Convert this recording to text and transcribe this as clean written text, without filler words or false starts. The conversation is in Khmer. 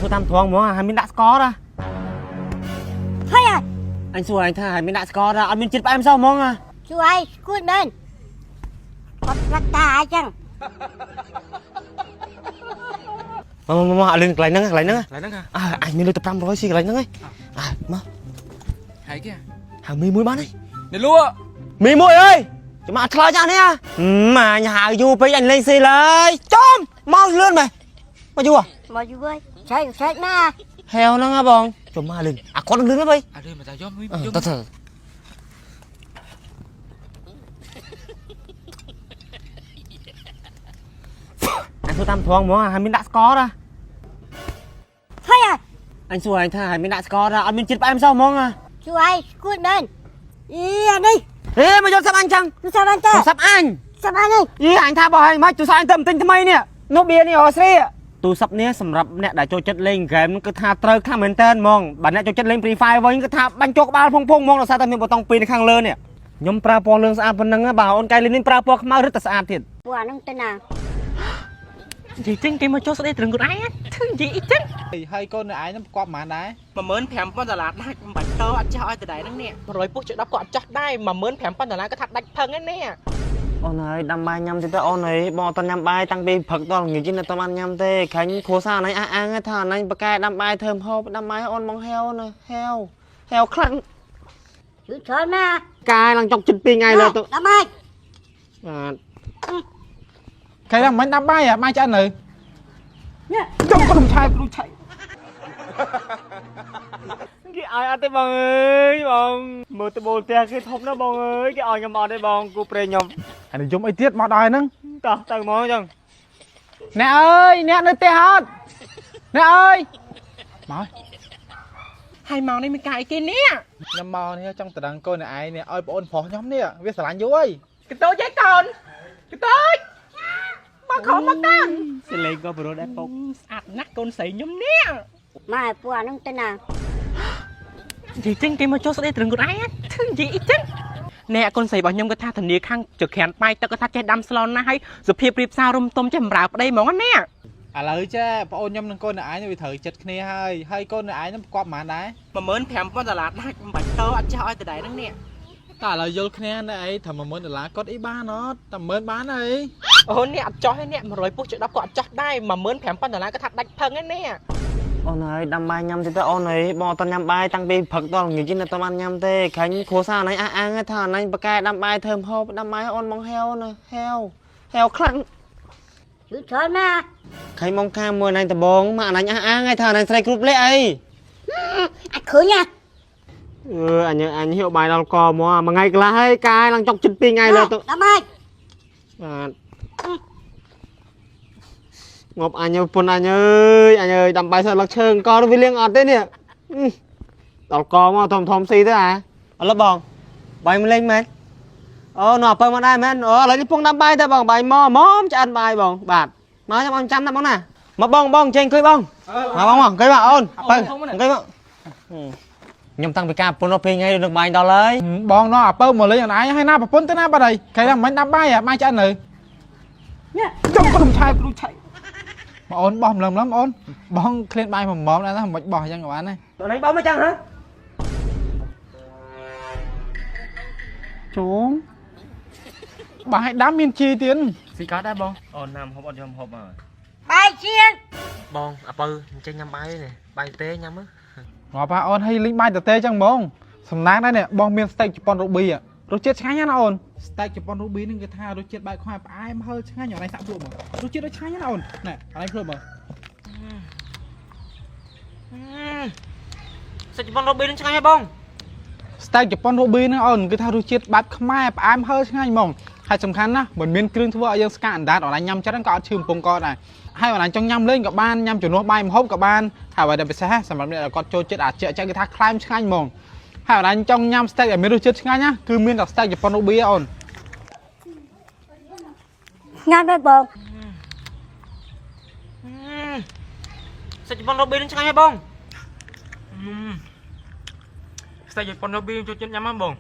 số tam thoáng muốn hai mình đã score ra hay à anh xua anh tha hai mình đã score ra anh mình chết em sao mong à chú ai cút bên có bắt ta chăng mà lên lại nâng à anh mình lên tập 500 xí lại nâng ấy à mà hay kìa hàng mi muối bán đi để lúa mi muối ơi chứ mà thở ra nè mà nhà hàng du với anh lên xí lại chôm mau lên mày mà du à mà chú ơi sai na heo nó nghe bông chôm mà lên à con lên đó bay à đây mà ta gióp ta thở anh số tam thoáng muốn hai mình đã score ra hay à anh xua anh tha hai mình đã score ra anh mình chết em sao mong à chú ai cút bên đi anh đi ê mà cho sắp anh chăng chú sao anh ta sắp anh ơi ý anh tha bỏ anh mấy chú sao anh tâm tìnhทำไมเนี่ยนกเบียร์นี่อ๋อสิទូរស័ព្ទនេះសម្រាប់អ្នកដែលចូលចិត្តលេងហ្គេមគឺថាត្រូវខាងមែនតើហ្មងបើអ្នកចូលចិត្តលេង Free Fire វិញគឺថាបាញ់ចូលក្បាលភងហ្មងដោយសារតែមានប៊ូតុង2នៅខាងលើនេះខ្ញុំប្រើពណ៌លឿងស្អាតប៉ុណ្ណឹងបើអូនកែលេងនេះប្រើពណ៌ខ្មៅរឹតតែស្អាតទៀត bùa nó tên nào និយាយចឹងគេមកចូលស្ដីត្រឹងខ្លួនឯងធ្វើនិយាយអីចឹង ហើយកូនឯងនឹងគាត់មិនដែរ 15000ដុល្លារដាច់មិនបាច់តអត់ចាស់ឲ្យតដែរហ្នឹងនេះ100ពុះជិះ10ក៏អត់ចាស់ដែរ15000ដុល្លារក៏ថាដាច់ផឹងហ្នឹងនេះអូនហើយដាំបាយញ៉ាំទៀតទៅអូនហើយបងអត់ញ៉ាំបាយតាំងពីព្រឹកដល់ល្ងាចនេះតែបានញ៉ាំទេខាញ់គ្រួសារណៃអាងថាណៃបកែដាំបាយធ្វើម្ហូបដាំបាយអូនបងហេវណាហេវខ្លាំង chú chơi na កាយឡើងចុកចិត្ត2ថ្ងៃលើទៅ đám ai បាទ ខែដល់មិនដាំបាយបាយឆ្អិននៅ nhá ចុំខ្ញុំឆាយគ្រូឆៃ គេឲ្យអត់ទេបងអើយបងមើលតបូលផ្ទះគេធំណាស់បងអើយគេឲ្យខ្ញុំអត់ទេបងគូព្រេងខ្ញុំ ហើយនិយមអីទៀតមកដល់ហ្នឹង តោះទៅមកចឹង អ្នកអើយអ្នកនៅផ្ទះអត់អ្នកអើយមក ហើយមកនេះមានការអីគេនេះ ខ្ញុំមកនេះចង់តដឹងកូនឯងនេះឲ្យប្អូនប្រុសខ្ញុំនេះវាស្រឡាញ់យូរហើយក តូចឯកូនកតូចមកខំមកតាំងសិលេងក៏ប្រូដែរពុកស្អាតណាស់កូនស្រីខ្ញុំនេះ mà bùa nó tên nào និយាយចឹងគេមកចូលស្ដីត្រឹងខ្លួនឯងធ្វើនិយាយអីចឹងអ្នកកូនស្រីរបស់ខ្ញុំគាត់ថាធានាខាងចក្រានបាយទឹកគាត់ថាចេះដាំស្លណាស់ហើយសុភាពរៀបសាររុំទុំចេះបម្រើប្តីហ្មងណា ឥឡូវចេះប្អូនខ្ញុំនឹងកូនឯងវាត្រូវចិត្តគ្នាហើយកូនឯងនឹងគាត់មិនដែរ 15000ដុល្លារដាច់មិនបាច់តអត់ចាស់ឲ្យតដែរហ្នឹងនេះ តែឥឡូវយល់គ្នាណែអីថា10000ដុល្លារគាត់អីបានអត់តែ10000បានអី អូននេះអត់ចោះទេនេះ100ពុះជិះ10ក៏អត់ចោះដែរ15000ដុល្លារក៏ថាដាច់ផឹងហ្នឹងនេះអូនហើយដាំបាយញ៉ាំទៀតទៅអូនហើយបងអត់ញ៉ាំបាយតាំងពីព្រឹកដល់ល្ងាចនេះតែបានញ៉ាំទេខាញ់គ្រួសារណៃអាងថាណៃបកែដាំបាយធ្វើម្ហូបដាំបាយអូនបងហេវណាហេវខ្លាំង chú chơi na ខាញ់មកខាងមួយណៃដបងមកអញអាងថាណៃស្រីគ្រប់លេខអី anh khử nha អញហៀវបាយដល់កមកមួយថ្ងៃកន្លះហើយកាយឡើងចុកចិត្ត2ថ្ងៃលើទៅ đám ai បាទងប់អញពុនអញអើយដាំបាយសើលឹកឈើអង្គរវាលៀងអត់ទេនេះដល់កមកធំស៊ីទៅអាឥឡូវបងបាយមិនលេងមែនអូនោះអពើមកដែរមែនអូឥឡូវនេះពងដាំបាយទៅបងបាយមកឆ្អិនបាយបងបាទមកខ្ញុំអត់ចាំណាបងណាមកបងចេញអង្គុយបងមកបងអង្គុយមកអូនអពើអង្គុយមកខ្ញុំតាំងពីការពុនដល់ពេលថ្ងៃនឹងបាយដល់ហើយ បងនោះអពើមកលេងអនឯងហើយណាប្រពន្ធទៅណាបាត់ហើយខែដល់មិនដាំបាយបាយឆ្អិននៅ nhá ចុំខ្ញុំឆាយគ្រូឆៃមកអូនបោះម្លឹមអូនបងឃ្លានបាយ1ម៉ោងដែរណាមិនបោះអញ្ចឹងក៏បានដែរ តើនេះបងមកចឹងហ៎ជុំ បាយដាំមានជីទៀត ស៊ីកាដែរបងអូនណាំហូបអត់យំហូបហើយ bài chiên បងអពើចេញញ៉ាំបាយនេះបាយទេញ៉ាំមើល ងាប់ហ่าអូនឲ្យលេងបាយតទេចឹងហ្មងសំណាងដែរនេះបងមានស្តេកជប៉ុនរូប៊ីរសជាតិឆ្ងាញ់ណាអូនស្តេកជប៉ុនរូប៊ីនឹងគេថារសជាតិបែបខ្វែផ្អែមហឹរឆ្ងាញ់អត់ឯងសាក់ភ្លក់មើលរសជាតិដូចឆ្ងាញ់ណាអូនណែអត់ឯងភ្លក់មើល សាច់ជប៉ុនរូប៊ីនឹងឆ្ងាញ់ហ៎បង ស្តេកជប៉ុនរូប៊ីហ្នឹងអូនគេថារសជាតិបែបខ្មែរផ្អែមហឹរឆ្ងាញ់ហ្មងហើយសំខាន់ណាមិនមានគ្រឿងធ្វើឲ្យយើងស្កាអណ្ដាតអត់ឯងញ៉ាំច្រើនក៏អត់ឈឺកំពង់កដែរហើយអត់ឯងចង់ញ៉ាំលេងក៏បានញ៉ាំជំនួសបាយម្ហូបក៏បានហើយអ្វីដែលពិសេសសម្រាប់អ្នកដែលគាត់ចូលចិត្តអាចចេះគេថាខ្លែមឆ្ងាញ់ហ្មងហើយអត់ឯងចង់ញ៉ាំស្តេកឲ្យមានរសជាតិឆ្ងាញ់ណាគឺមានតែស្តេកជប៉ុនរូប៊ីអូន ngon với bồn សាច់ជប៉ុនរូប៊ីនឹងឆ្ងាញ់ហ៎បងសាច់ជប៉ុនរូប៊ីចូលចិត្តញ៉ាំហ៎បង